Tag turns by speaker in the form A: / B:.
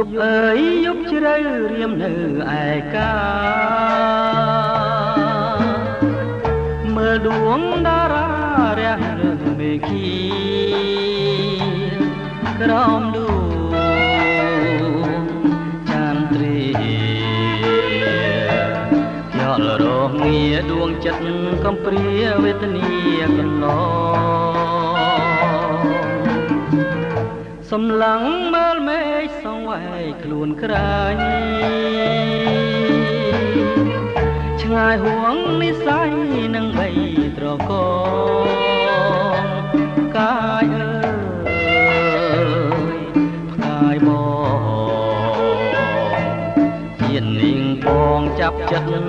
A: ប់អើយយប់ជ្រៅរៀមនៅឯកាមើលដួងតារារះលើមេឃីក្រោមដួងចានទ្រាខ្យល់រងាដួងចិត្តកំព្រាវេទនាកន្លងសំឡឹងមើលមេឃសង្វែកខ្លួនក្រាញឆ្ងាយហួងនិស័យនឹងបីត្រកងកាយអើយផ្កាយបងជានាងបងចាប់ចិត្ត